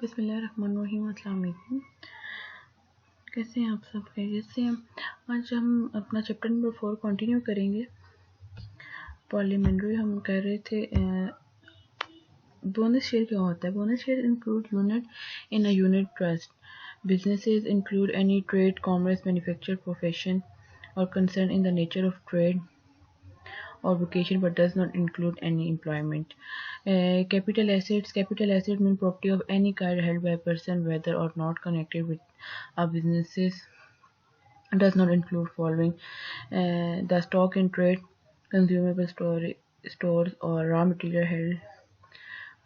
बिस्मिल्लाहिर्रहमानिर्रहीम। अस्सलाम वालेकुम। कैसे हैं आप सब? खैरियत से हैं? आज हम अपना चैप्टर नंबर 4 कंटिन्यू करेंगे। पार्लियामेंट्री हम कह रहे थे बोनस शेयर क्या होता है। Bonus share include unit in a unit trust. Businesses include any trade, commerce, manufacture, profession or concern in the nature of trade or vocation but does not include any employment. Capital assets mean property of any kind held by a person whether or not connected with a businesses. Does not include following: the stock in trade, consumable stores or raw material held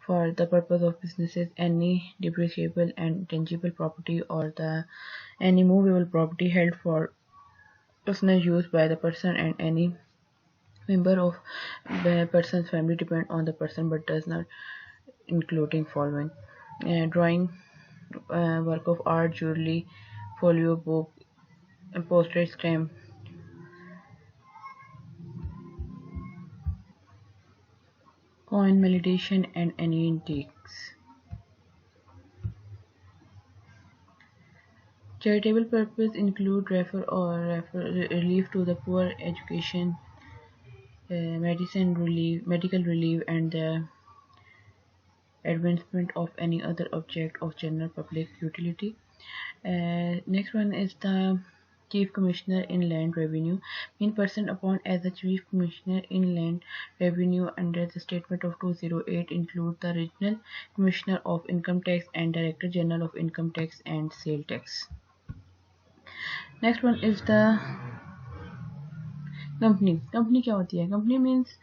for the purpose of businesses, any depreciable and tangible property or the any movable property held for personal use by the person, and any member of the person's family depend on the person but does not including following: drawing, work of art, jewelry, folio book, postage stamp, coin, meditation, and any antiques. Charitable purpose include refer relief to the poor, education, medical relief, and the advancement of any other object of general public utility. Next one is the Chief Commissioner in Land Revenue. Mean person appointed as the Chief Commissioner in Land Revenue under the Statement of 208 include the Regional Commissioner of Income Tax and Director General of Income Tax and Sale Tax. Next one is the Company. Company क्या होती है? Company means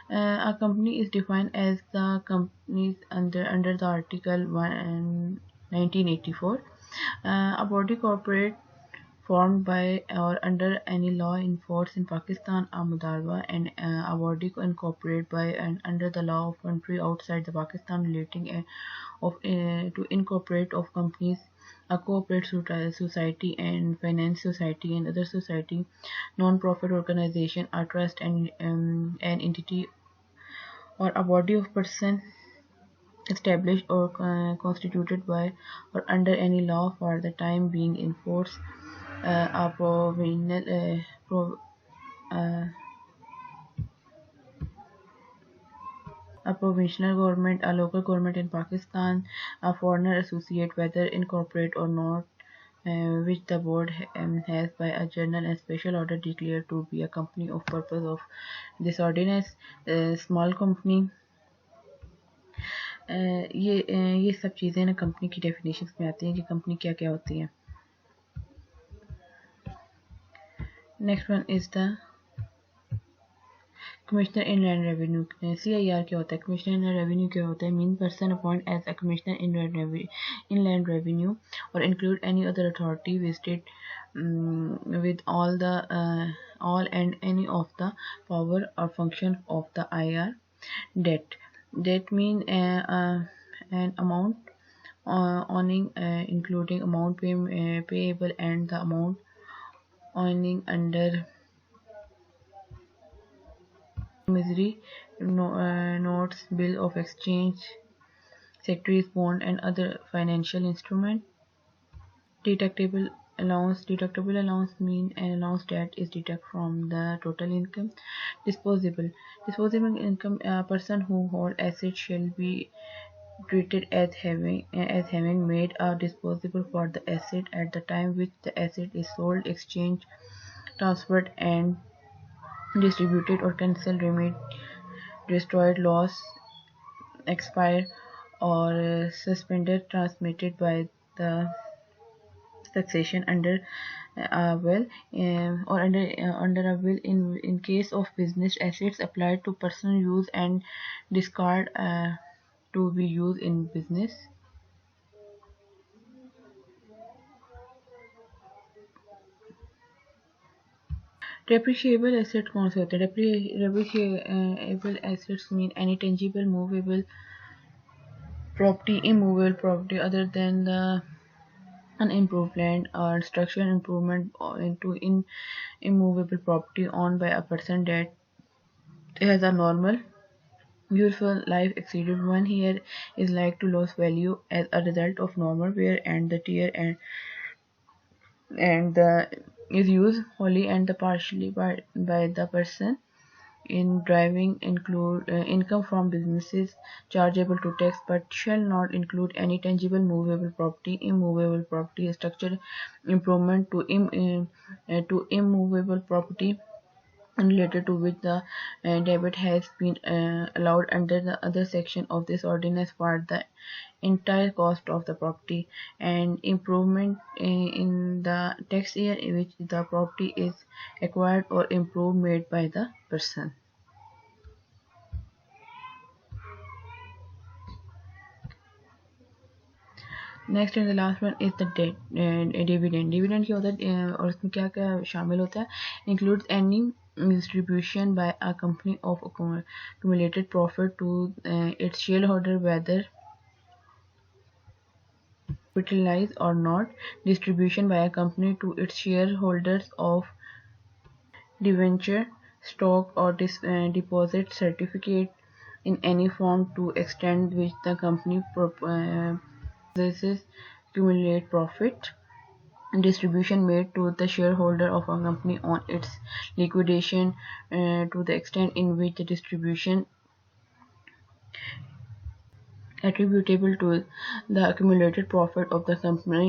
a company is defined as the companies under the Article 1984. A body corporate formed by or under any law in force in Pakistan, a mudarba, and a body incorporated by and under the law of country outside the Pakistan relating to incorporate of companies, a cooperative society and finance society and other society, non-profit organization, a trust, and an entity or a body of person established or constituted by or under any law for the time being in force, a provincial government, a local government in Pakistan, a foreigner associate, whether incorporate or not, which the board has by a general and special order declared to be a company of purpose of this ordinance, small company. ये सब चीज़ें ना company की definitions में आती हैं कि company क्या क्या होती है. Next one is the commissioner in land revenue. CIR क्या होता है? कमिश्नर इन रेवेन्यू क्या होता है? Mean person appoint as a commissioner in land revenue और include any other authority visited with all and any of the power or function of the IR. Debt mean an amount owning, including amount payable and the amount owning under promissory notes, bill of exchange, secretary's bond, and other financial instrument. Deductible allowance mean an allowance that is deducted from the total income. Disposable income, a person who hold assets shall be treated as having made a disposable for the asset at the time which the asset is sold, exchanged, transferred, and distributed or cancelled, remitted, destroyed, lost, expired, or suspended, transmitted by the taxation under a will or under a will in case of business assets applied to personal use and discard to be used in business. Depreciable asset कौन से होते हैं? Depreciable assets mean any tangible, movable property, immovable property other than the unimproved land or structural improvement into immovable property owned by a person that has a normal useful life exceeded 1 year is like to lose value as a result of normal wear and the tear and the is used wholly and the partially by the person in driving include income from businesses chargeable to tax but shall not include any tangible movable property immovable property structure improvement to immovable property related to which the debit has been allowed under the other section of this ordinance for the entire cost of the property and improvement in the tax year in which the property is acquired or improved made by the person. Next and the last one is the dividend dividend क्या होता है और इसमें क्या क्या शामिल होता है includes any distribution by a company of accumulated profit to its shareholder whether capitalized or not distribution by a company to its shareholders of debenture stock or deposit certificate in any form to extent which the company possesses accumulate profit distribution made to the shareholder of a company on its liquidation to the extent in which the distribution attributable to the accumulated profit of the company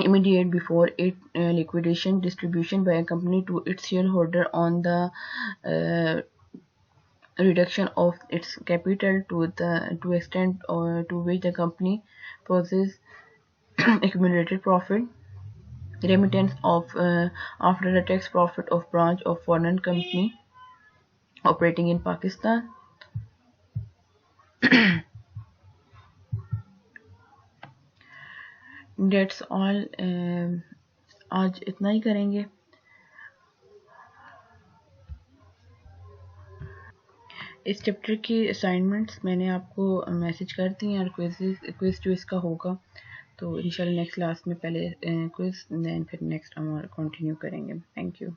immediate before its liquidation distribution by a company to its shareholder on the reduction of its capital to extent or to which the company possesses accumulated profit remittance of after the tax profit of branch of foreign company operating in Pakistan. That's all. आज इतना ही करेंगे. इस chapter की assignments मैंने आपको message कर दी हैं और क्विज जो इसका होगा तो इंशाल्लाह नेक्स्ट क्लास में पहले क्विज देन फिर नेक्स्ट हम कंटिन्यू करेंगे. Thank you.